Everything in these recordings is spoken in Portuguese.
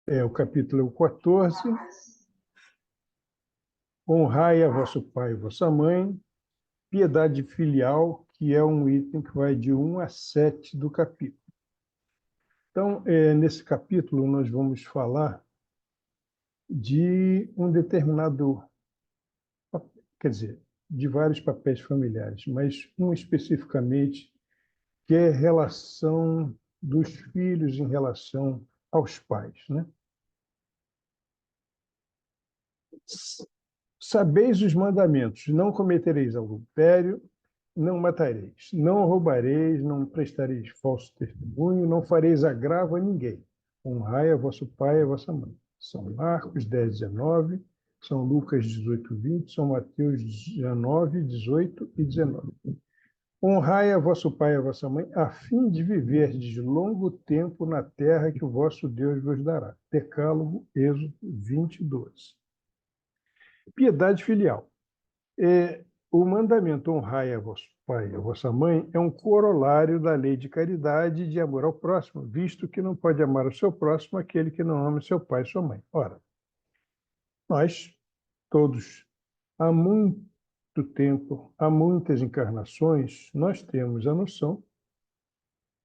O capítulo 14. Honrai a vosso pai e vossa mãe, piedade filial, que é um item que vai de 1 a 7 do capítulo. Então, nesse capítulo, nós vamos falar de um determinado, quer dizer, de vários papéis familiares, mas um especificamente, que é a relação dos filhos em relação aos pais, né? Sabeis os mandamentos: não cometereis adultério, não matareis, não roubareis, não prestareis falso testemunho, não fareis agravo a ninguém. Honrai a vosso pai e a vossa mãe. São Marcos 10, 19, São Lucas 18, 20, São Mateus 19, 18 e 19. Honrai a vosso pai e a vossa mãe, a fim de viverdes longo tempo na terra que o vosso Deus vos dará. Decálogo, Êxodo 20, 12. Piedade filial. O mandamento honrai a vosso pai e a vossa mãe é um corolário da lei de caridade e de amor ao próximo, visto que não pode amar o seu próximo aquele que não ama seu pai e sua mãe. Ora, nós todos, há muito tempo, há muitas encarnações, nós temos a noção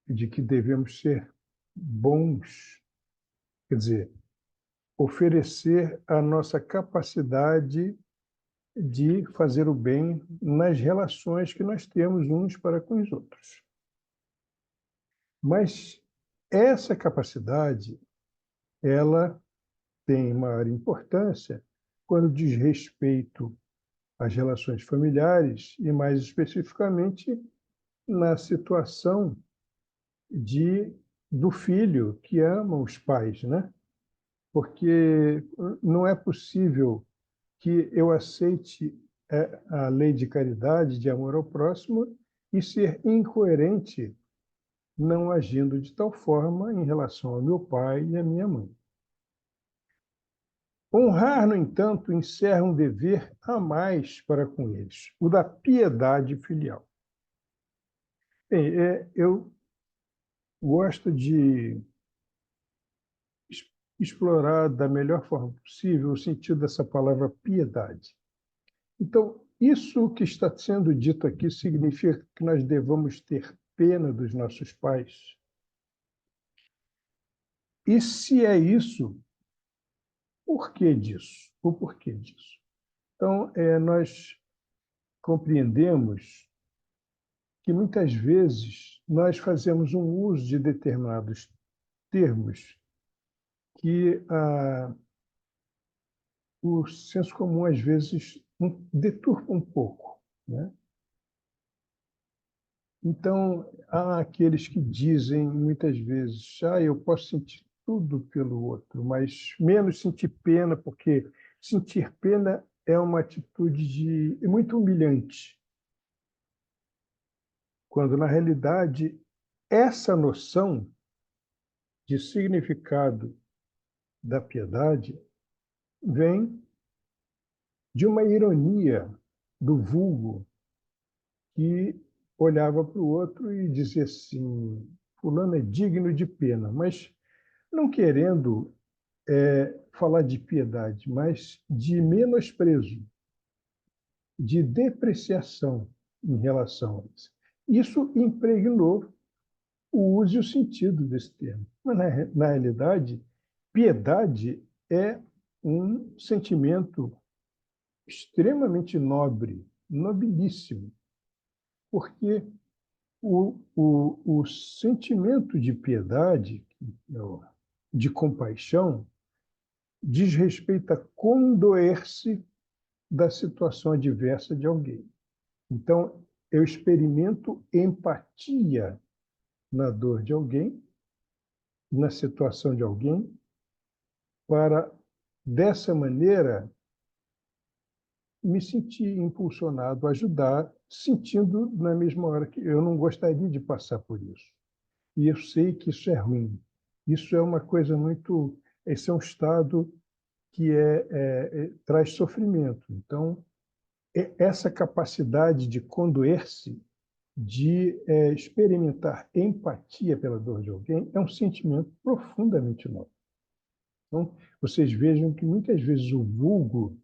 de que devemos ser bons, quer dizer, oferecer a nossa capacidade de fazer o bem nas relações que nós temos uns para com os outros. Mas essa capacidade, ela tem maior importância quando diz respeito às relações familiares e, mais especificamente, na situação do filho que ama os pais, né? Porque não é possível que eu aceite a lei de caridade, de amor ao próximo, e ser incoerente não agindo de tal forma em relação ao meu pai e à minha mãe. Honrar, no entanto, encerra um dever a mais para com eles, o da piedade filial. Bem, eu gosto de explorar da melhor forma possível o sentido dessa palavra piedade. Então, isso que está sendo dito aqui significa que nós devamos ter pena dos nossos pais? E se é isso, por que disso? O porquê disso? Então, nós compreendemos que muitas vezes nós fazemos um uso de determinados termos que o senso comum, às vezes, deturpa um pouco, né? Então, há aqueles que dizem, muitas vezes, eu posso sentir tudo pelo outro, mas menos sentir pena, porque sentir pena é uma atitude muito humilhante, quando, na realidade, essa noção de significado da piedade vem de uma ironia do vulgo que olhava para o outro e dizia assim: fulano é digno de pena, mas não querendo falar de piedade, mas de menosprezo, de depreciação em relação a isso. Isso impregnou o uso e o sentido desse termo. Mas, na realidade, piedade é um sentimento extremamente nobre, nobilíssimo, porque o sentimento de piedade, de compaixão, diz respeito a condoer-se da situação adversa de alguém. Então, eu experimento empatia na dor de alguém, na situação de alguém, para, dessa maneira, me sentir impulsionado a ajudar, sentindo na mesma hora que eu não gostaria de passar por isso. E eu sei que isso é ruim. Isso é uma coisa muito... Esse é um estado que traz sofrimento. Então, essa capacidade de condoer-se, de experimentar empatia pela dor de alguém, é um sentimento profundamente nobre. Então, vocês vejam que muitas vezes o vulgo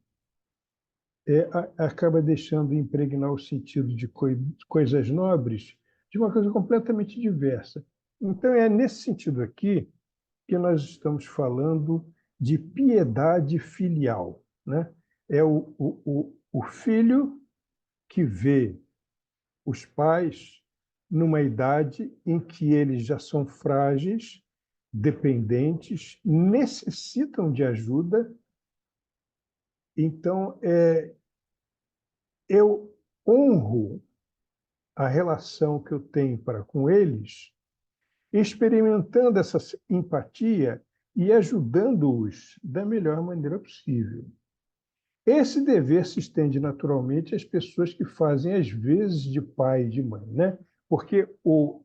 acaba deixando impregnar o sentido de coisas nobres de uma coisa completamente diversa. Então, é nesse sentido aqui que nós estamos falando de piedade filial, né? É o filho que vê os pais numa idade em que eles já são frágeis, dependentes, necessitam de ajuda. Então, eu honro a relação que eu tenho para com eles, experimentando essa empatia e ajudando-os da melhor maneira possível. Esse dever se estende naturalmente às pessoas que fazem as vezes de pai e de mãe, né? Porque o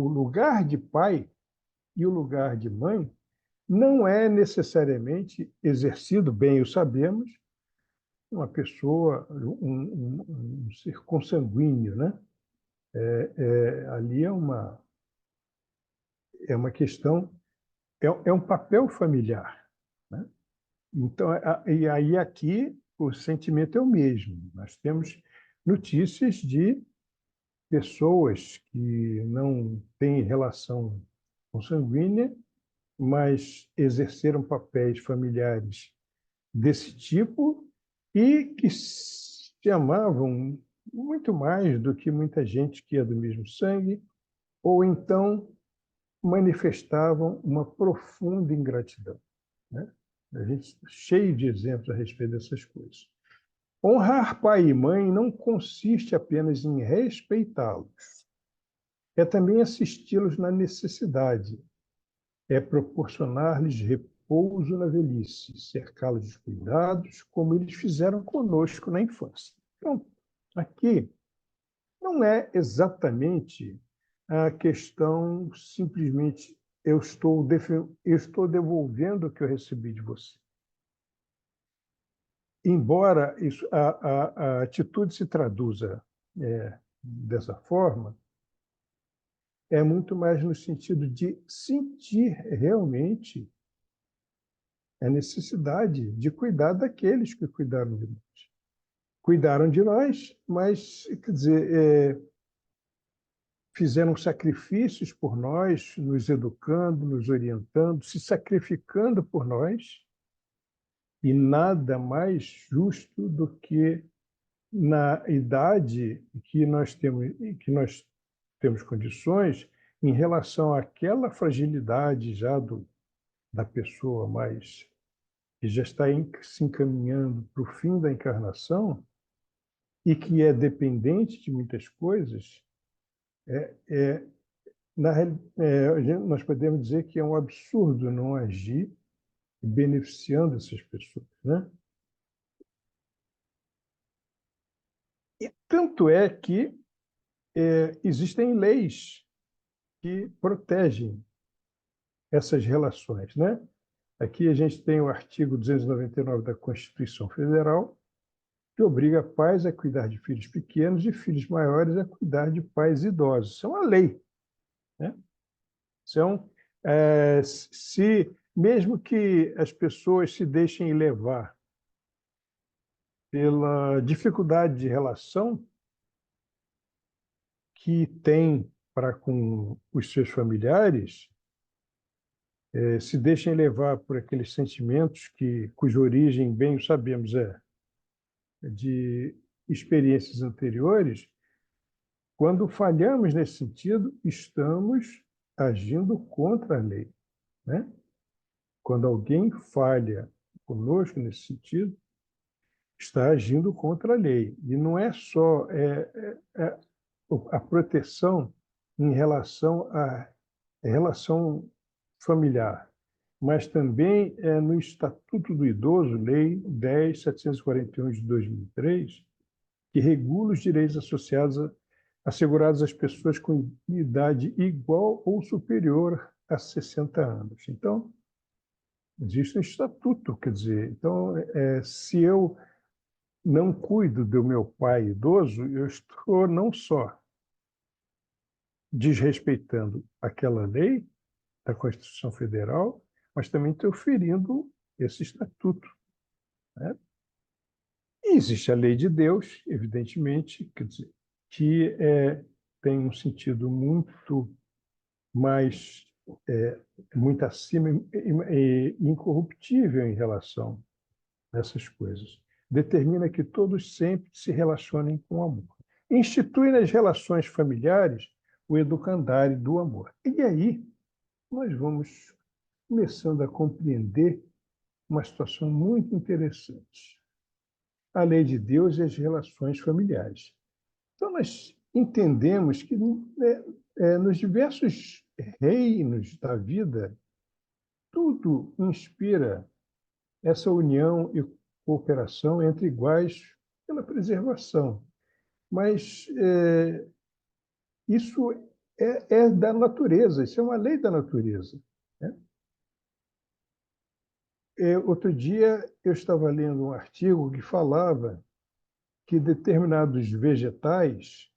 lugar de pai e o lugar de mãe não é necessariamente exercido, bem o sabemos, uma pessoa, um ser consanguíneo, né? Ali é uma questão, é um papel familiar, né? Então, e aí aqui o sentimento é o mesmo. Nós temos notícias de pessoas que não têm relação consanguínea, mas exerceram papéis familiares desse tipo e que se amavam muito mais do que muita gente que é do mesmo sangue, ou então manifestavam uma profunda ingratidão, né? A gente está cheio de exemplos a respeito dessas coisas. Honrar pai e mãe não consiste apenas em respeitá-los, é também assisti-los na necessidade, é proporcionar-lhes repouso na velhice, cercá-los de cuidados, como eles fizeram conosco na infância. Então, aqui não é exatamente a questão simplesmente eu estou devolvendo o que eu recebi de você. Embora a atitude se traduza dessa forma, é muito mais no sentido de sentir realmente a necessidade de cuidar daqueles que cuidaram de nós. Cuidaram de nós, mas, quer dizer, fizeram sacrifícios por nós, nos educando, nos orientando, se sacrificando por nós, e nada mais justo do que na idade que nós temos condições em relação àquela fragilidade já da pessoa mais que já está se encaminhando para o fim da encarnação e que é dependente de muitas coisas, é, é, nós podemos dizer que é um absurdo não agir beneficiando essas pessoas, né? E tanto é que existem leis que protegem essas relações, né? Aqui a gente tem o artigo 299 da Constituição Federal, que obriga pais a cuidar de filhos pequenos e filhos maiores a cuidar de pais idosos. Isso é uma lei, né? Então, mesmo que as pessoas se deixem levar pela dificuldade de relação que tem para com os seus familiares, se deixem levar por aqueles sentimentos cuja origem, bem o sabemos, é de experiências anteriores, quando falhamos nesse sentido, estamos agindo contra a lei, né? Quando alguém falha conosco nesse sentido, está agindo contra a lei. E não é só a proteção em relação à relação familiar, mas também no Estatuto do Idoso, Lei 10.741 de 2003, que regula os direitos assegurados às pessoas com idade igual ou superior a 60 anos. Então, existe um estatuto, quer dizer, então, se eu não cuido do meu pai idoso, eu estou não só desrespeitando aquela lei da Constituição Federal, mas também estou ferindo esse estatuto, né? E existe a lei de Deus, evidentemente, quer dizer, que tem um sentido muito mais, é, muito acima e incorruptível em relação a essas coisas. Determina que todos sempre se relacionem com amor. Institui nas relações familiares o educandário do amor. E aí nós vamos começando a compreender uma situação muito interessante. A lei de Deus e as relações familiares. Então, nós entendemos que nos diversos reinos da vida, tudo inspira essa união e cooperação entre iguais pela preservação. Mas isso é da natureza, isso é uma lei da natureza, né? Outro dia eu estava lendo um artigo que falava que determinados vegetais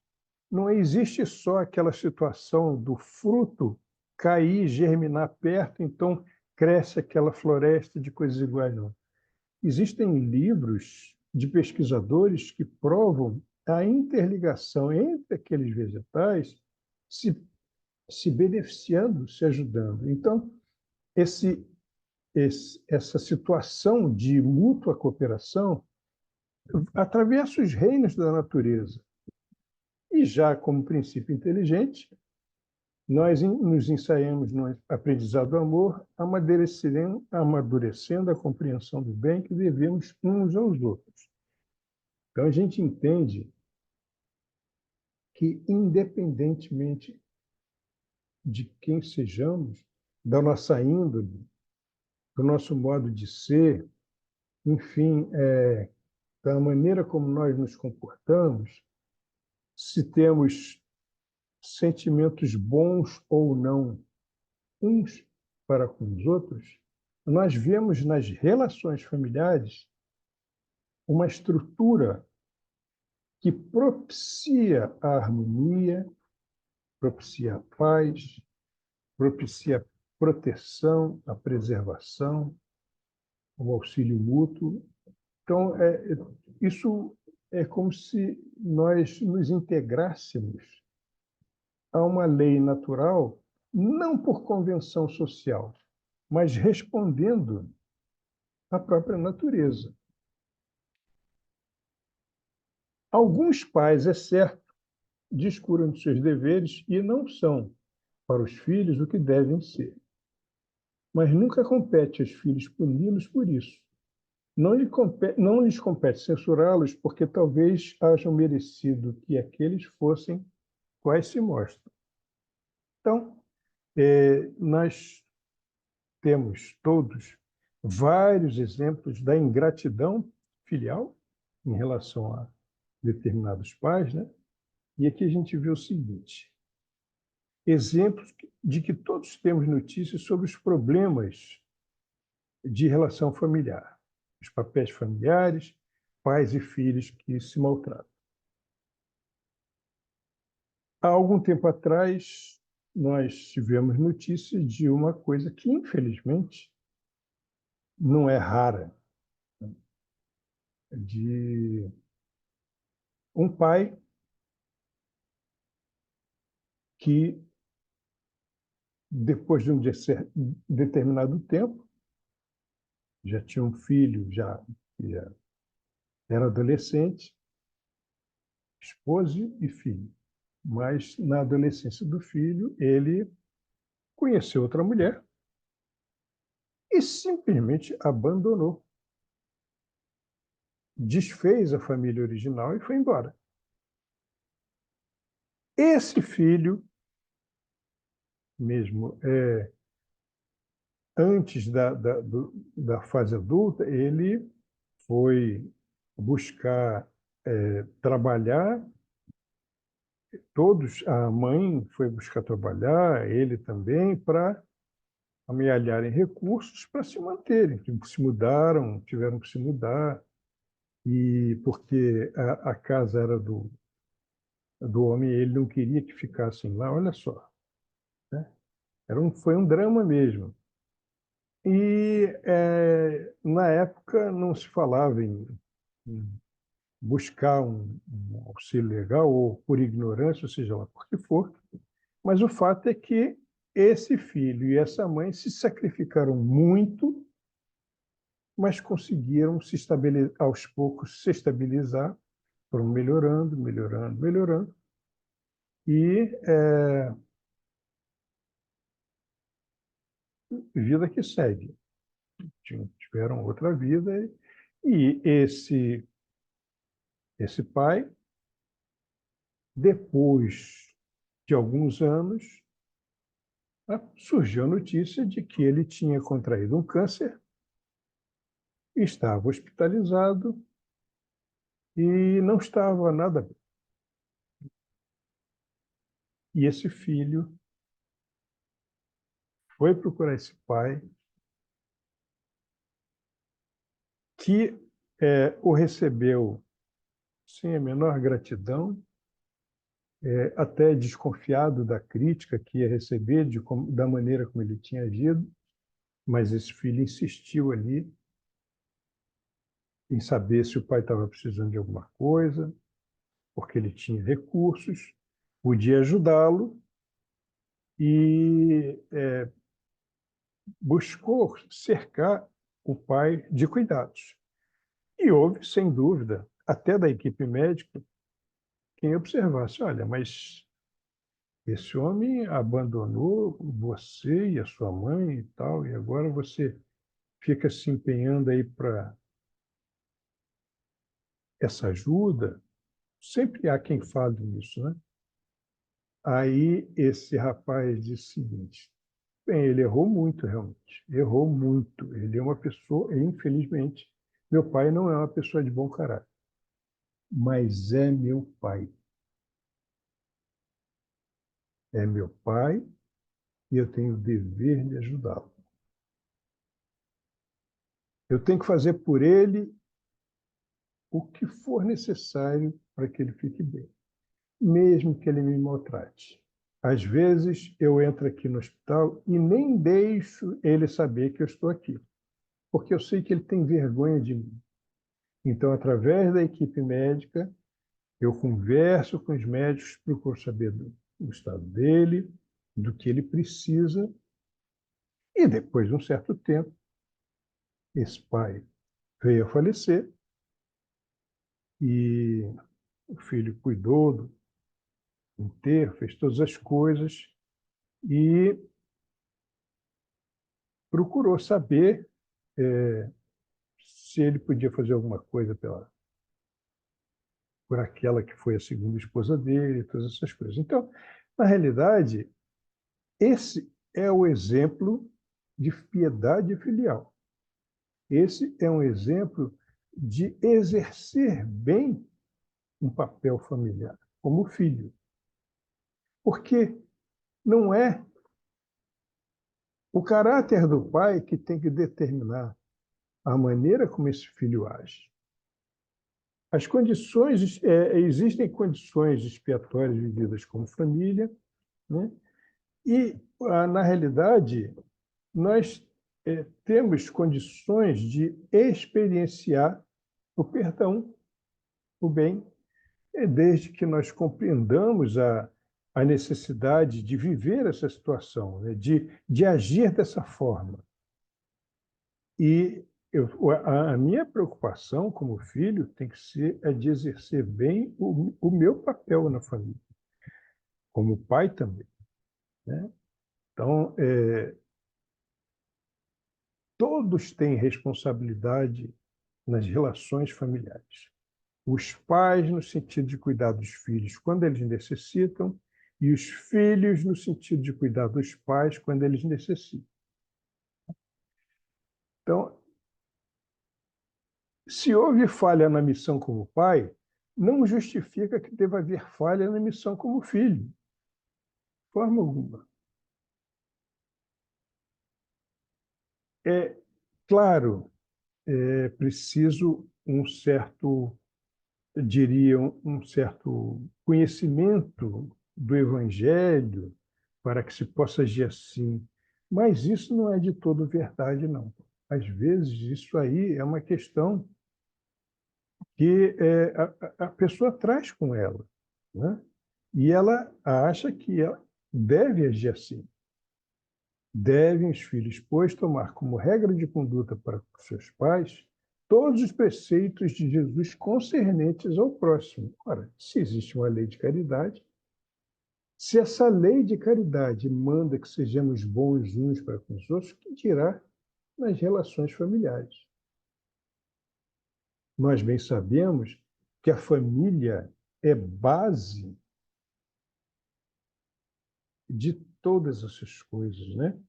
não existe só aquela situação do fruto cair, germinar perto, então cresce aquela floresta de coisas iguais, não. Existem livros de pesquisadores que provam a interligação entre aqueles vegetais se, se beneficiando, se ajudando. Então, essa situação de mútua cooperação atravessa os reinos da natureza. E já como princípio inteligente, nós nos ensaiamos no aprendizado do amor, amadurecendo a compreensão do bem que devemos uns aos outros. Então, a gente entende que, independentemente de quem sejamos, da nossa índole, do nosso modo de ser, enfim, da maneira como nós nos comportamos, se temos sentimentos bons ou não uns para com os outros, nós vemos nas relações familiares uma estrutura que propicia a harmonia, propicia a paz, propicia a proteção, a preservação, o auxílio mútuo. Então, isso é como se nós nos integrássemos a uma lei natural, não por convenção social, mas respondendo à própria natureza. Alguns pais, é certo, descuram de seus deveres e não são para os filhos o que devem ser. Mas nunca compete aos filhos puni-los por isso. Não lhes compete censurá-los porque talvez hajam merecido que aqueles fossem quais se mostram. Então, nós temos todos vários exemplos da ingratidão filial em relação a determinados pais, né? E aqui a gente vê o seguinte: exemplos de que todos temos notícias sobre os problemas de relação familiar, os papéis familiares, pais e filhos que se maltratam. Há algum tempo atrás, nós tivemos notícias de uma coisa que, infelizmente, não é rara, de um pai que, depois de um determinado tempo, já tinha um filho, já era adolescente, esposa e filho. Mas, na adolescência do filho, ele conheceu outra mulher e simplesmente abandonou. Desfez a família original e foi embora. Esse filho, mesmo antes da fase adulta, ele foi buscar trabalhar. A mãe foi buscar trabalhar, ele também, para amealharem recursos para se manterem. Se mudaram, tiveram que se mudar, e porque a casa era do homem, ele não queria que ficassem lá. Olha só, né? Foi um drama mesmo. Na época, não se falava em buscar um auxílio legal, ou por ignorância, ou seja lá por que for, mas o fato é que esse filho e essa mãe se sacrificaram muito, mas conseguiram aos poucos se estabilizar, foram melhorando, melhorando, melhorando, e vida que segue. Tiveram outra vida, e esse pai, depois de alguns anos, surgiu a notícia de que ele tinha contraído um câncer, estava hospitalizado e não estava nada bem. E esse filho foi procurar esse pai, que o recebeu sem a menor gratidão, até desconfiado da crítica que ia receber, da maneira como ele tinha agido, mas esse filho insistiu ali em saber se o pai estava precisando de alguma coisa, porque ele tinha recursos, podia ajudá-lo, e buscou cercar o pai de cuidados. E houve, sem dúvida, até da equipe médica, quem observasse: olha, mas esse homem abandonou você e a sua mãe e tal, e agora você fica se empenhando aí para essa ajuda. Sempre há quem fale isso, né? Aí esse rapaz disse o seguinte: bem, ele errou muito, realmente. Errou muito. Ele é uma pessoa, infelizmente, meu pai não é uma pessoa de bom caráter, mas é meu pai. É meu pai e eu tenho o dever de ajudá-lo. Eu tenho que fazer por ele o que for necessário para que ele fique bem, mesmo que ele me maltrate. Às vezes, eu entro aqui no hospital e nem deixo ele saber que eu estou aqui, porque eu sei que ele tem vergonha de mim. Então, através da equipe médica, eu converso com os médicos, procuro saber do estado dele, do que ele precisa, e depois de um certo tempo, esse pai veio a falecer e o filho cuidou do enterro, fez todas as coisas e procurou saber se ele podia fazer alguma coisa por aquela que foi a segunda esposa dele, todas essas coisas. Então, na realidade, esse é o exemplo de piedade filial. Esse é um exemplo de exercer bem um papel familiar, como filho. Porque não é o caráter do pai que tem que determinar a maneira como esse filho age. As condições, existem condições expiatórias vividas como família, né? E, na realidade, nós temos condições de experienciar o perdão, o bem, desde que nós compreendamos a necessidade de viver essa situação, né? De agir dessa forma. E a minha preocupação como filho tem que ser a de exercer bem o meu papel na família, como pai também, né? Então, todos têm responsabilidade nas relações familiares. Os pais, no sentido de cuidar dos filhos quando eles necessitam, e os filhos, no sentido de cuidar dos pais quando eles necessitam. Então, se houve falha na missão como pai, não justifica que deva haver falha na missão como filho, de forma alguma. É claro, é preciso um certo, eu diria, um certo conhecimento do Evangelho para que se possa agir assim. Mas isso não é de todo verdade, não. Às vezes, isso aí é uma questão que a pessoa traz com ela, né? E ela acha que ela deve agir assim. Devem os filhos, pois, tomar como regra de conduta para seus pais todos os preceitos de Jesus concernentes ao próximo. Ora, se existe uma lei de caridade, se essa lei de caridade manda que sejamos bons uns para com os outros, que dirá nas relações familiares? Nós bem sabemos que a família é base de todas essas coisas, né?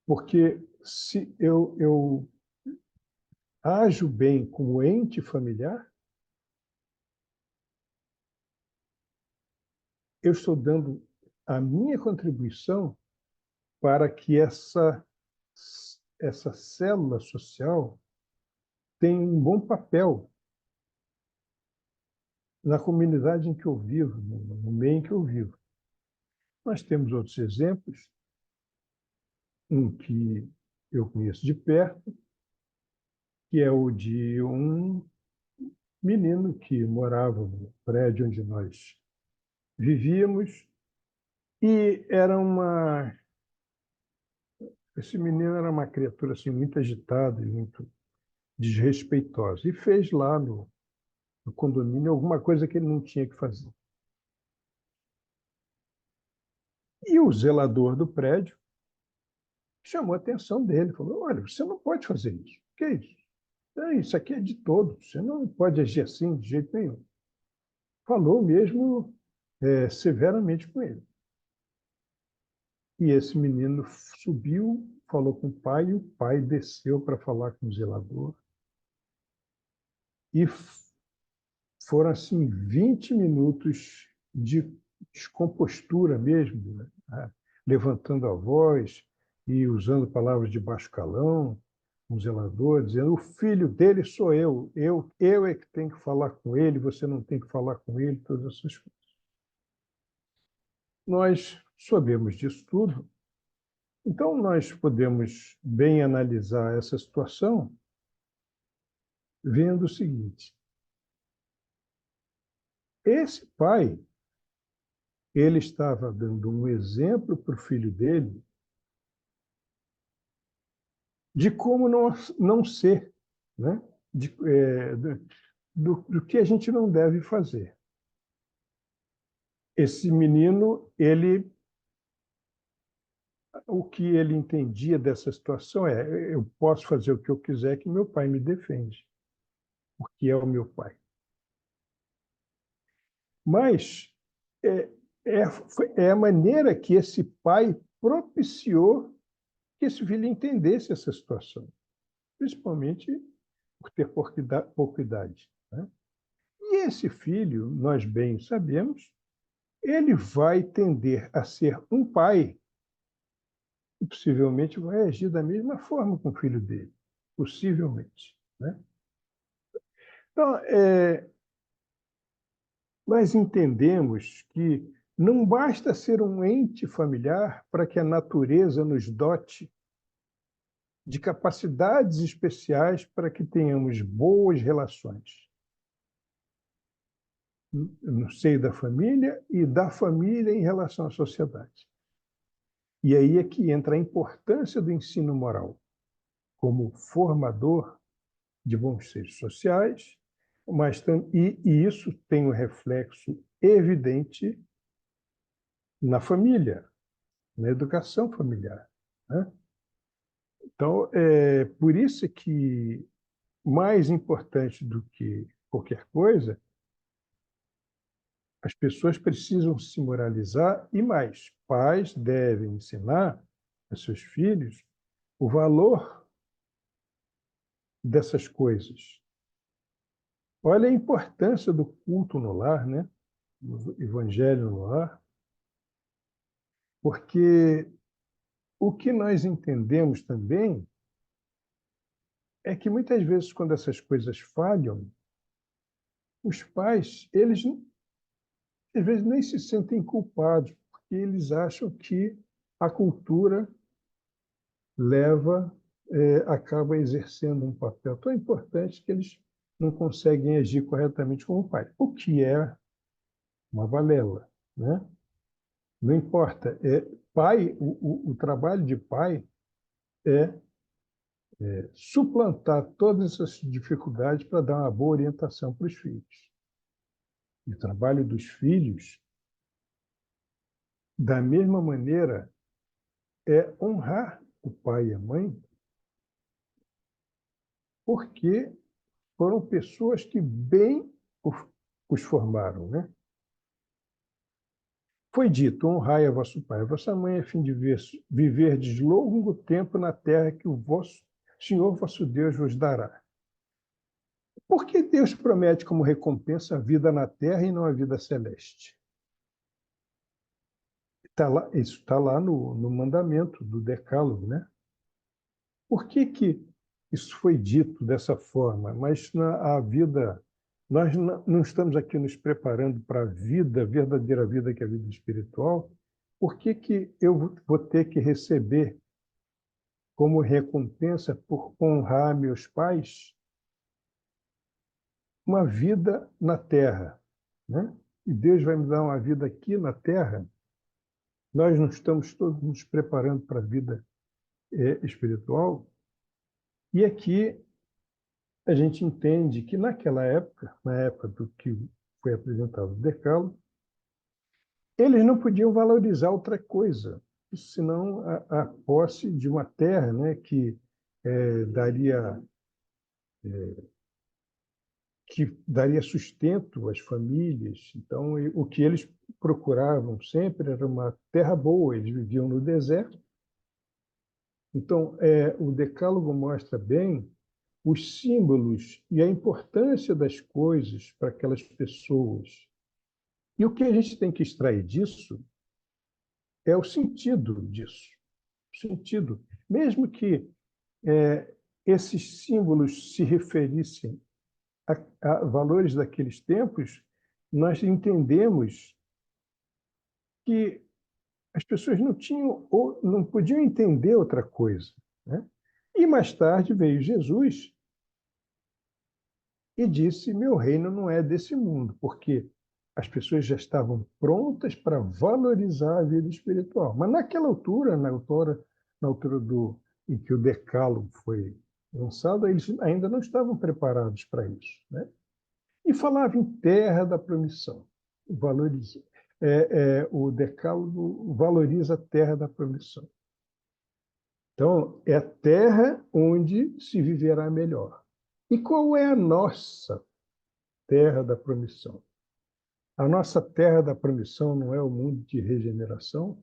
Porque se eu ajo bem como ente familiar, eu estou dando a minha contribuição para que essa célula social tenha um bom papel na comunidade em que eu vivo, no meio em que eu vivo. Nós temos outros exemplos, um que eu conheço de perto, que é o de um menino que morava no prédio onde nós vivíamos e esse menino era uma criatura assim muito agitada e muito desrespeitosa e fez lá no condomínio alguma coisa que ele não tinha que fazer. E o zelador do prédio chamou a atenção dele, falou: olha, você não pode fazer isso. O que é isso? Isso aqui é de todos, você não pode agir assim de jeito nenhum. Falou mesmo severamente com ele. E esse menino subiu, falou com e o pai desceu para falar com o zelador. E foram, assim, 20 minutos de descompostura mesmo, né? Levantando a voz e usando palavras de baixo calão, um zelador, dizendo: o filho dele sou eu é que tenho que falar com ele, você não tem que falar com ele, todas essas coisas. Nós sabemos disso tudo, então nós podemos bem analisar essa situação vendo o seguinte: esse pai, ele estava dando um exemplo para o filho dele de como não ser, né? De, do que a gente não deve fazer. Esse menino, o que ele entendia dessa situação eu posso fazer o que eu quiser que meu pai me defende, porque é o meu pai. Mas é, é a maneira que esse pai propiciou que esse filho entendesse essa situação, principalmente por ter pouca idade, né? E esse filho, nós bem sabemos, ele vai tender a ser um pai e possivelmente vai agir da mesma forma com o filho dele, possivelmente, né? Então, nós entendemos que não basta ser um ente familiar para que a natureza nos dote de capacidades especiais para que tenhamos boas relações no seio da família e da família em relação à sociedade. E aí é que entra a importância do ensino moral como formador de bons seres sociais, e isso tem um reflexo evidente na família, na educação familiar, né? Então, por isso que, mais importante do que qualquer coisa, as pessoas precisam se moralizar e mais, pais devem ensinar a seus filhos o valor dessas coisas. Olha a importância do culto no lar, né? Do evangelho no lar, porque o que nós entendemos também é que muitas vezes quando essas coisas falham, os pais, eles às vezes nem se sentem culpados, porque eles acham que a cultura acaba exercendo um papel tão importante que eles não conseguem agir corretamente como pai, o que é uma balela, né? Não importa. Pai, o trabalho de pai é suplantar todas essas dificuldades para dar uma boa orientação para os filhos. O trabalho dos filhos, da mesma maneira, é honrar o pai e a mãe, porque foram pessoas que bem os formaram, né? Foi dito: honrai a vosso pai e a vossa mãe, a fim de viverdes longo tempo na terra que o vosso Senhor vosso Deus vos dará. Por que Deus promete como recompensa a vida na terra e não a vida celeste? Isso está lá no mandamento do Decálogo, né? Por que isso foi dito dessa forma? Mas a vida, nós não estamos aqui nos preparando para a vida, a verdadeira vida, que é a vida espiritual. Por que eu vou ter que receber como recompensa por honrar meus pais uma vida na terra, né? E Deus vai me dar uma vida aqui na terra. Nós não estamos todos nos preparando para a vida espiritual. E aqui a gente entende que naquela época, na época do que foi apresentado o Decálogo, eles não podiam valorizar outra coisa, senão a posse de uma terra, né, daria que daria sustento às famílias. Então, o que eles procuravam sempre era uma terra boa. Eles viviam no deserto. Então, o Decálogo mostra bem os símbolos e a importância das coisas para aquelas pessoas. E o que a gente tem que extrair disso é o sentido disso. O sentido. Mesmo que esses símbolos se referissem a valores daqueles tempos, nós entendemos que as pessoas não tinham ou não podiam entender outra coisa, né? E mais tarde veio Jesus e disse: meu reino não é desse mundo, porque as pessoas já estavam prontas para valorizar a vida espiritual. Mas naquela altura, na altura em que o Decálogo foi lançado, eles ainda não estavam preparados para isso, né? E falava em terra da promissão. Valoriza. O Decálogo valoriza a terra da promissão. Então, é a terra onde se viverá melhor. E qual é a nossa terra da promissão? A nossa terra da promissão não é o mundo de regeneração?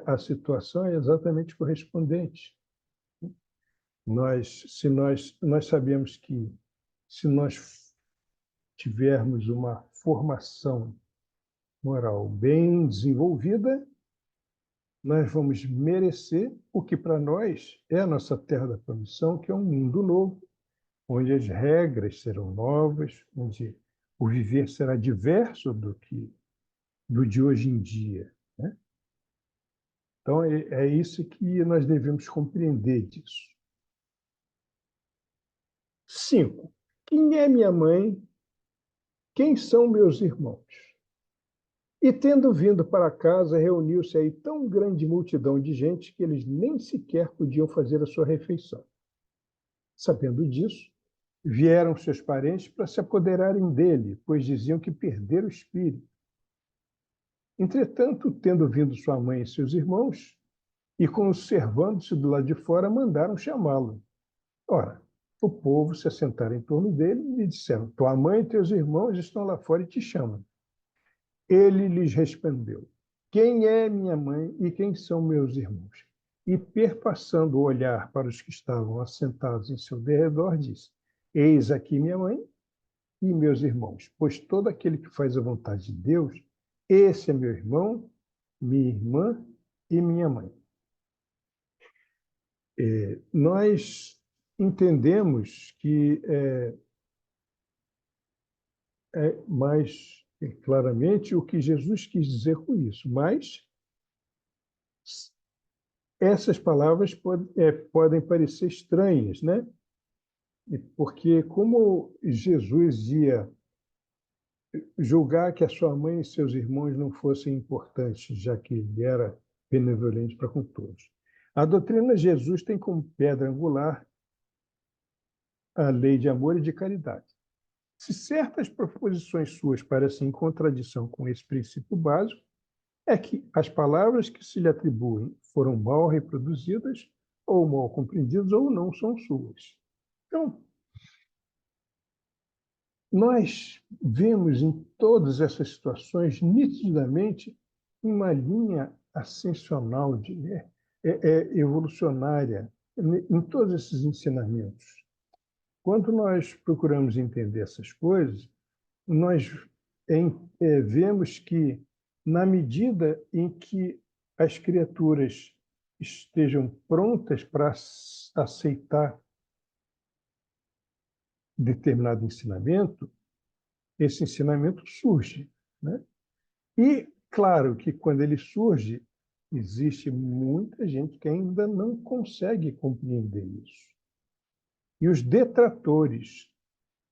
A situação é exatamente correspondente. Nós sabemos que, se nós tivermos uma formação moral bem desenvolvida, nós vamos merecer o que para nós é a nossa terra da promissão, que é um mundo novo, onde as regras serão novas, onde o viver será diverso do de hoje em dia, né? Então, é isso que nós devemos compreender disso. 5. Quem é minha mãe? Quem são meus irmãos? E, tendo vindo para casa, reuniu-se aí tão grande multidão de gente que eles nem sequer podiam fazer a sua refeição. Sabendo disso, vieram seus parentes para se apoderarem dele, pois diziam que perdera o espírito. Entretanto, tendo vindo sua mãe e seus irmãos, e conservando-se do lado de fora, mandaram chamá-lo. Ora, o povo se assentaram em torno dele e lhe disseram: tua mãe e teus irmãos estão lá fora e te chamam. Ele lhes respondeu: quem é minha mãe e quem são meus irmãos? E, perpassando o olhar para os que estavam assentados em seu derredor, disse: eis aqui minha mãe e meus irmãos, pois todo aquele que faz a vontade de Deus, esse é meu irmão, minha irmã e minha mãe. Nós entendemos que mais claramente o que Jesus quis dizer com isso, mas essas palavras podem parecer estranhas, né? Porque como Jesus ia julgar que a sua mãe e seus irmãos não fossem importantes, já que ele era benevolente para com todos. A doutrina de Jesus tem como pedra angular a lei de amor e de caridade. Se certas proposições suas parecem em contradição com esse princípio básico, é que as palavras que se lhe atribuem foram mal reproduzidas, ou mal compreendidas, ou não são suas. Então, nós vemos em todas essas situações, nitidamente, uma linha ascensional, evolucionária, em todos esses ensinamentos. Quando nós procuramos entender essas coisas, nós vemos que, na medida em que as criaturas estejam prontas para aceitar determinado ensinamento, esse ensinamento surge, né? E, claro, que quando ele surge, existe muita gente que ainda não consegue compreender isso. E os detratores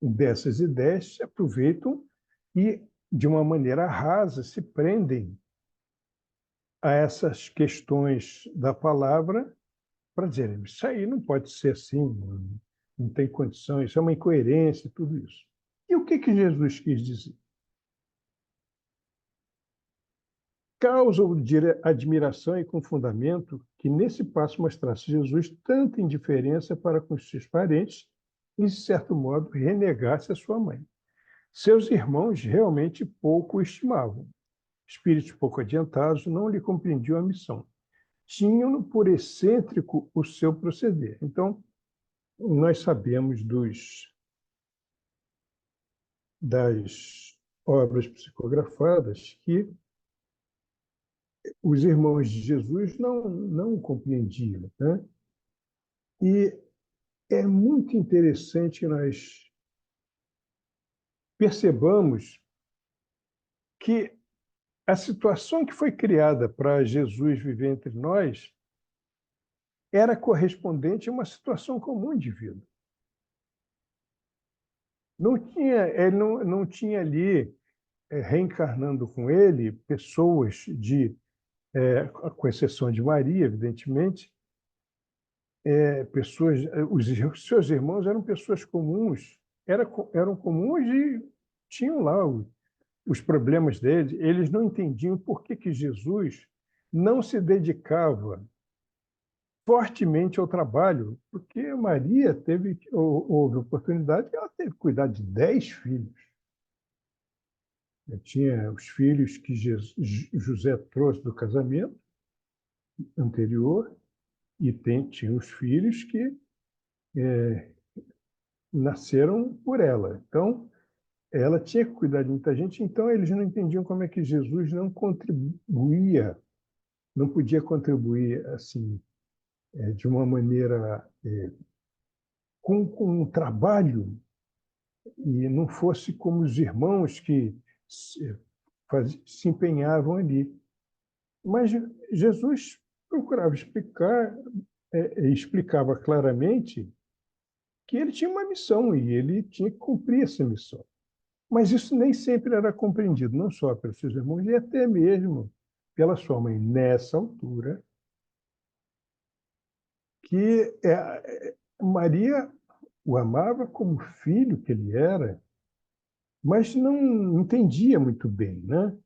dessas ideias se aproveitam e, de uma maneira rasa, se prendem a essas questões da palavra para dizer, isso aí não pode ser assim, não tem condição, isso é uma incoerência, tudo isso. E o que Jesus quis dizer? Causa-o de admiração e com fundamento que nesse passo mostrasse Jesus tanta indiferença para com os seus parentes e, de certo modo, renegasse a sua mãe. Seus irmãos realmente pouco o estimavam. Espíritos pouco adiantados não lhe compreendiam a missão. Tinham por excêntrico o seu proceder. Então, nós sabemos das obras psicografadas que os irmãos de Jesus não compreendiam, né? E é muito interessante que nós percebamos que a situação que foi criada para Jesus viver entre nós era correspondente a uma situação comum de vida. Ele não tinha ali, reencarnando com ele, pessoas com exceção de Maria, evidentemente, pessoas, os seus irmãos eram pessoas comuns, eram comuns e tinham lá os problemas deles. Eles não entendiam por que Jesus não se dedicava fortemente ao trabalho, porque Maria houve oportunidade que ela teve que cuidar de 10 filhos. Eu tinha os filhos que José trouxe do casamento anterior e tinha os filhos que nasceram por ela. Então, ela tinha que cuidar de muita gente, então eles não entendiam como é que Jesus não contribuía, não podia contribuir assim, de uma maneira com um trabalho, e não fosse como os irmãos que se empenhavam ali. Mas Jesus procurava explicar, explicava claramente que ele tinha uma missão e ele tinha que cumprir essa missão. Mas isso nem sempre era compreendido, não só pelos seus irmãos, e até mesmo pela sua mãe, nessa altura, que Maria o amava como filho que ele era, mas não entendia muito bem, né?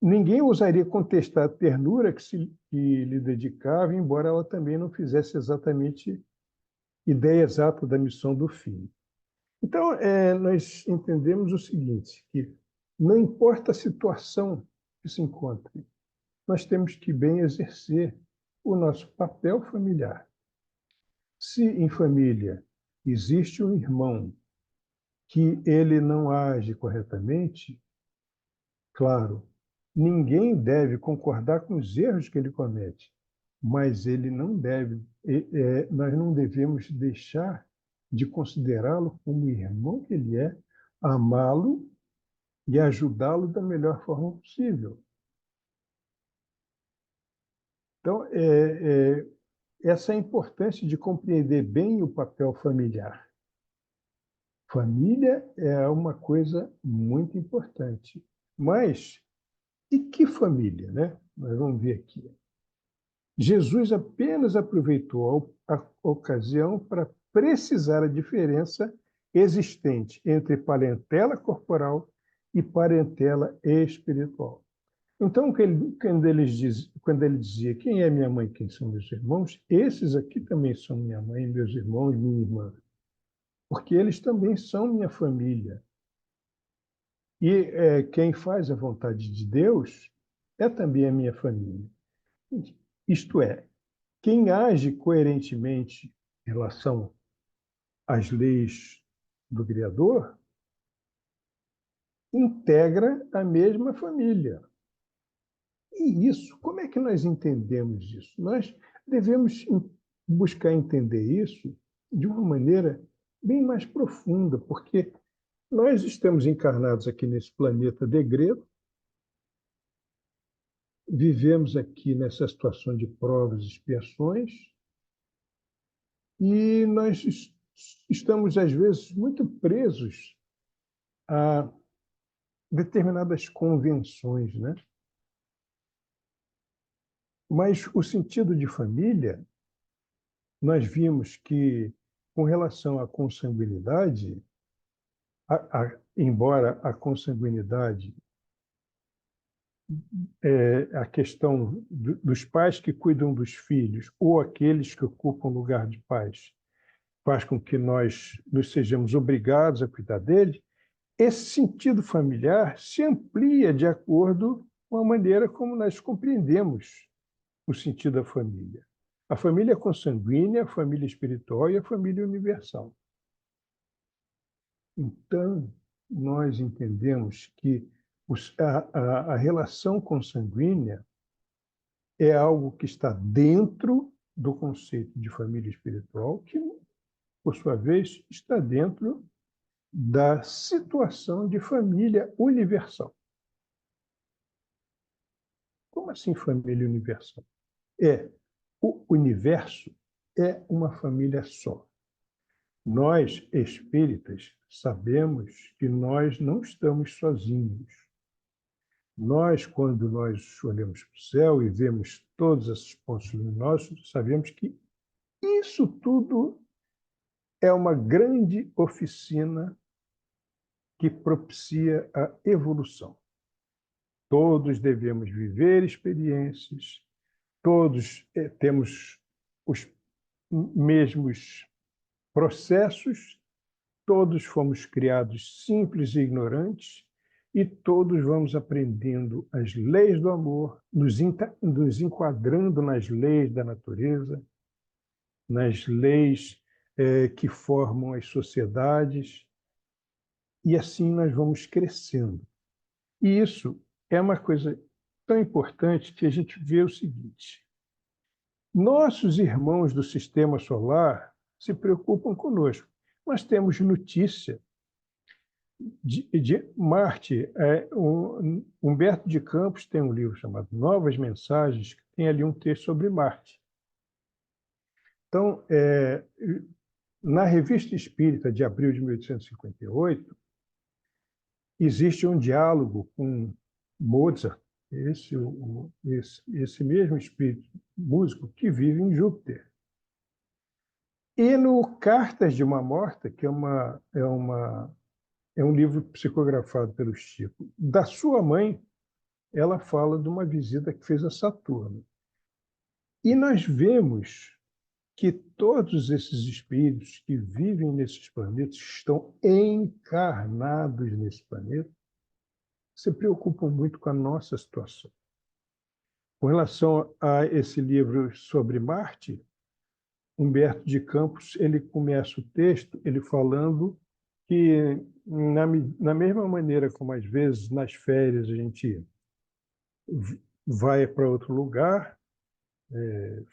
Ninguém ousaria contestar a ternura que lhe dedicava, embora ela também não fizesse exatamente ideia exata da missão do filho. Então, nós entendemos o seguinte, que não importa a situação que se encontre, nós temos que bem exercer o nosso papel familiar. Se em família existe um irmão que ele não age corretamente, claro, ninguém deve concordar com os erros que ele comete, mas ele não deve, nós não devemos deixar de considerá-lo como o irmão que ele é, amá-lo e ajudá-lo da melhor forma possível. Então, essa é a importância de compreender bem o papel familiar. Família é uma coisa muito importante. Mas, e que família, né? Nós vamos ver aqui. Jesus apenas aproveitou a ocasião para precisar a diferença existente entre parentela corporal e parentela espiritual. Então, quando ele dizia quem é minha mãe, quem são meus irmãos, esses aqui também são minha mãe, meus irmãos, minha irmã, porque eles também são minha família. E quem faz a vontade de Deus é também a minha família. Isto é, quem age coerentemente em relação às leis do Criador integra a mesma família. E isso, como é que nós entendemos isso? Nós devemos buscar entender isso de uma maneira bem mais profunda, porque nós estamos encarnados aqui nesse planeta degredo, vivemos aqui nessa situação de provas e expiações, e nós estamos, às vezes, muito presos a determinadas convenções, né? Mas o sentido de família, nós vimos que, com relação à consanguinidade, embora a consanguinidade, a questão dos pais que cuidam dos filhos ou aqueles que ocupam o lugar de pais, faz com que nós nos sejamos obrigados a cuidar deles, esse sentido familiar se amplia de acordo com a maneira como nós compreendemos o sentido da família. A família consanguínea, a família espiritual e a família universal. Então, nós entendemos que a relação consanguínea é algo que está dentro do conceito de família espiritual, que, por sua vez, está dentro da situação de família universal. Como assim família universal? O universo é uma família só. Nós, espíritas, sabemos que nós não estamos sozinhos. Nós, quando nós olhamos para o céu e vemos todos esses pontos luminosos, sabemos que isso tudo é uma grande oficina que propicia a evolução. Todos devemos viver experiências, todos temos os mesmos processos, todos fomos criados simples e ignorantes, e todos vamos aprendendo as leis do amor, nos enquadrando nas leis da natureza, nas leis que formam as sociedades, e assim nós vamos crescendo. E isso é uma coisa tão importante que a gente vê o seguinte: nossos irmãos do sistema solar se preocupam conosco. Nós temos notícia de Marte. Humberto de Campos tem um livro chamado Novas Mensagens, que tem ali um texto sobre Marte. Então, na Revista Espírita de abril de 1858, existe um diálogo com Mozart, esse mesmo espírito músico que vive em Júpiter. E no Cartas de uma Morta, que é um livro psicografado pelo Chico, da sua mãe, ela fala de uma visita que fez a Saturno. E nós vemos que todos esses espíritos que vivem nesses planetas, estão encarnados nesse planeta, se preocupam muito com a nossa situação. Com relação a esse livro sobre Marte, Humberto de Campos, ele começa o texto ele falando que, na mesma maneira como às vezes nas férias a gente vai para outro lugar,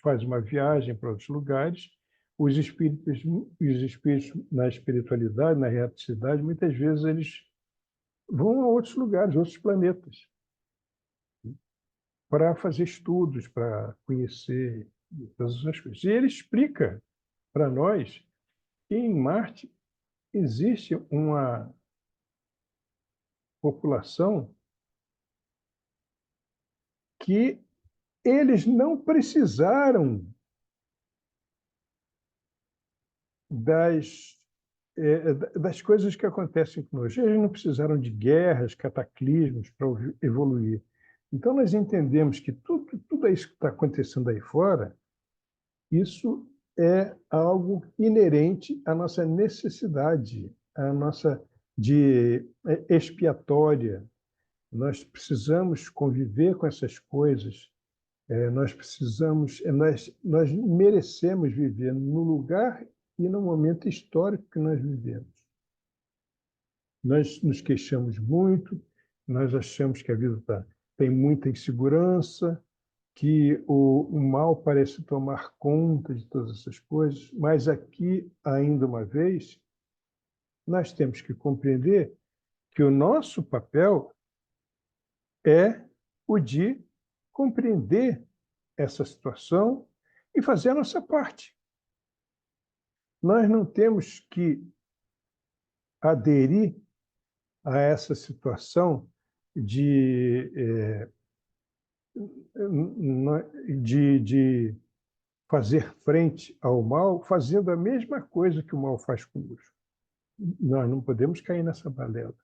faz uma viagem para outros lugares, os espíritos na espiritualidade, na erraticidade, muitas vezes eles vão a outros lugares, outros planetas, para fazer estudos, para conhecer todas essas coisas. E ele explica para nós que em Marte existe uma população que eles não precisaram das, das coisas que acontecem conosco. Eles não precisaram de guerras, cataclismos para evoluir. Então, nós entendemos que tudo isso que está acontecendo aí fora, isso é algo inerente à nossa necessidade, à nossa expiatória. Nós precisamos conviver com essas coisas. Nós precisamos, nós merecemos viver no lugar e no momento histórico que nós vivemos. Nós nos queixamos muito, nós achamos que a vida tem muita insegurança, que o mal parece tomar conta de todas essas coisas, mas aqui, ainda uma vez, nós temos que compreender que o nosso papel é o de compreender essa situação e fazer a nossa parte. Nós não temos que aderir a essa situação de, de fazer frente ao mal fazendo a mesma coisa que o mal faz conosco. Nós não podemos cair nessa balela.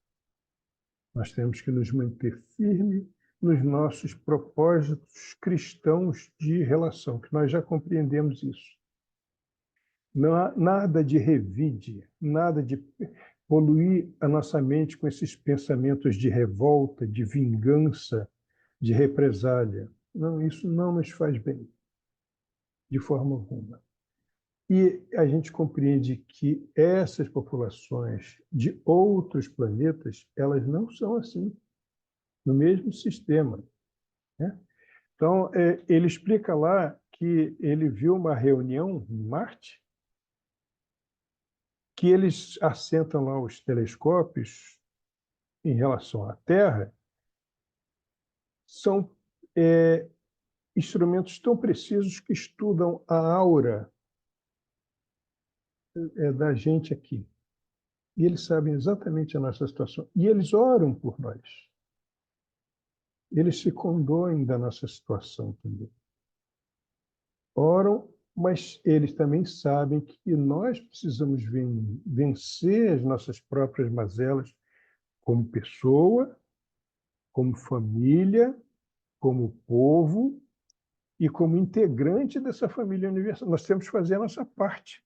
Nós temos que nos manter firmes nos nossos propósitos cristãos de relação, que nós já compreendemos isso. Não há nada de revide, nada de poluir a nossa mente com esses pensamentos de revolta, de vingança, de represália. Não, isso não nos faz bem, de forma alguma. E a gente compreende que essas populações de outros planetas, elas não são assim, no mesmo sistema, né? Então, ele explica lá que ele viu uma reunião em Marte, que eles assentam lá os telescópios em relação à Terra, são instrumentos tão precisos que estudam a aura da gente aqui. E eles sabem exatamente a nossa situação. E eles oram por nós. Eles se condoem da nossa situação também. Oram, mas eles também sabem que nós precisamos vencer as nossas próprias mazelas como pessoa, como família, como povo e como integrante dessa família universal. Nós temos que fazer a nossa parte,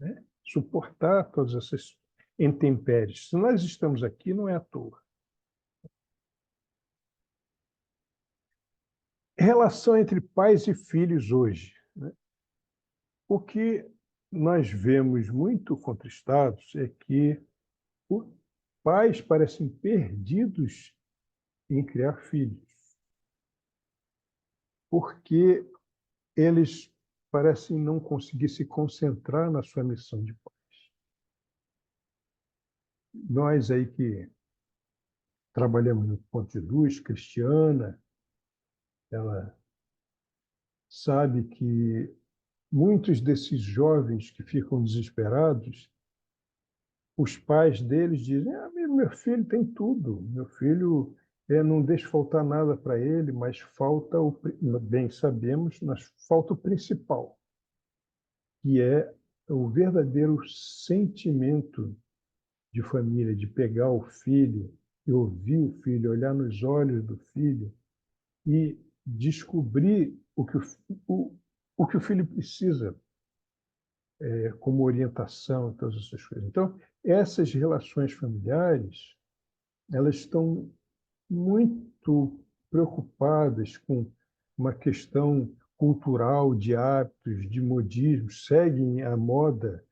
né? Suportar todas essas intempéries. Se nós estamos aqui, não é à toa. Relação entre pais e filhos hoje, né? O que nós vemos muito contristados é que os pais parecem perdidos em criar filhos, porque eles parecem não conseguir se concentrar na sua missão de pai. Nós aí que trabalhamos no Ponto de Luz, Cristiana, ela sabe que muitos desses jovens que ficam desesperados, os pais deles dizem: meu filho tem tudo, meu filho não deixa faltar nada para ele, mas falta bem sabemos, mas falta o principal, que é o verdadeiro sentimento de família, de pegar o filho e ouvir o filho, olhar nos olhos do filho e descobrir o que o filho precisa como orientação, todas essas coisas. Então, essas relações familiares, elas estão muito preocupadas com uma questão cultural, de hábitos, de modismos, seguem a moda.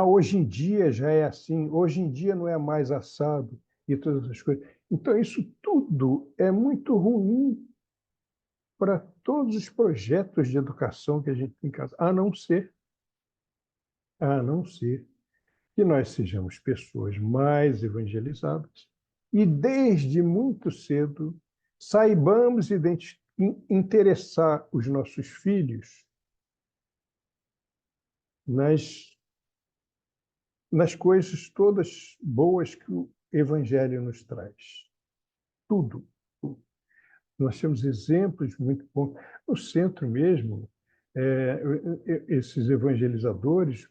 Hoje em dia já é assim, hoje em dia não é mais assado e todas essas coisas. Então, isso tudo é muito ruim para todos os projetos de educação que a gente tem em casa, a não ser que nós sejamos pessoas mais evangelizadas e desde muito cedo saibamos interessar os nossos filhos nas coisas todas boas que o Evangelho nos traz. Tudo. Nós temos exemplos muito bons. No centro mesmo, esses evangelizadores,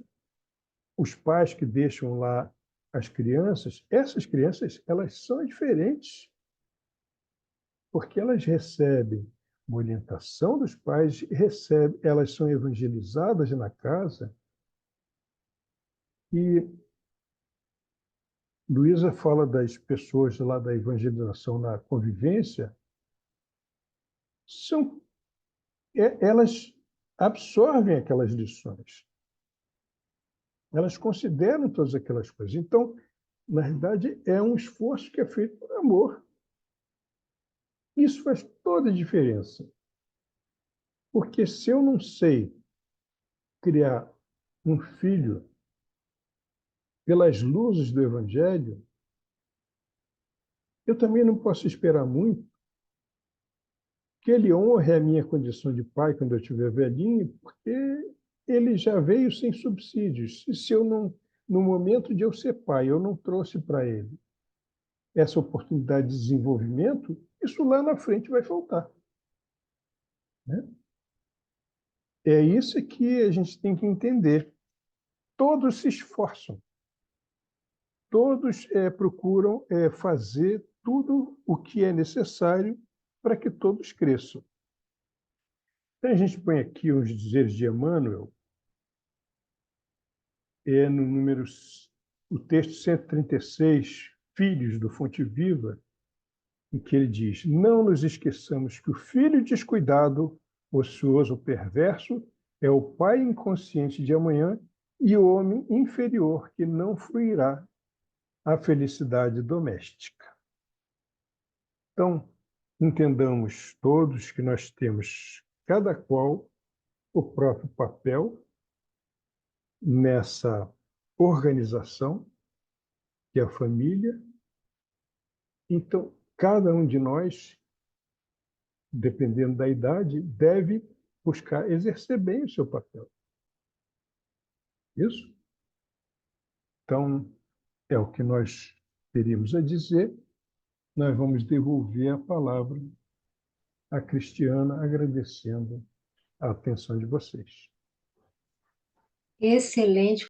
os pais que deixam lá as crianças, essas crianças, elas são diferentes, porque elas recebem uma orientação dos pais, elas são evangelizadas na casa. E Luísa fala das pessoas lá da evangelização na convivência, elas absorvem aquelas lições, elas consideram todas aquelas coisas. Então, na realidade, é um esforço que é feito por amor. Isso faz toda a diferença. Porque se eu não sei criar um filho pelas luzes do Evangelho, eu também não posso esperar muito que ele honre a minha condição de pai quando eu estiver velhinho, porque ele já veio sem subsídios. E se eu não, no momento de eu ser pai, eu não trouxe para ele essa oportunidade de desenvolvimento, isso lá na frente vai faltar, né? É isso que a gente tem que entender. Todos se esforçam, todos procuram fazer tudo o que é necessário para que todos cresçam. Então, a gente põe aqui os dizeres de Emmanuel, no número, o texto 136, Filhos do Fonte Viva, em que ele diz: não nos esqueçamos que o filho descuidado, ocioso ou perverso é o pai inconsciente de amanhã e o homem inferior que não fruirá a felicidade doméstica. Então, entendamos todos que nós temos, cada qual, o próprio papel nessa organização, que é a família. Então, cada um de nós, dependendo da idade, deve buscar exercer bem o seu papel. Isso? Então, é o que nós teríamos a dizer. Nós vamos devolver a palavra à Cristiana, agradecendo a atenção de vocês. Excelente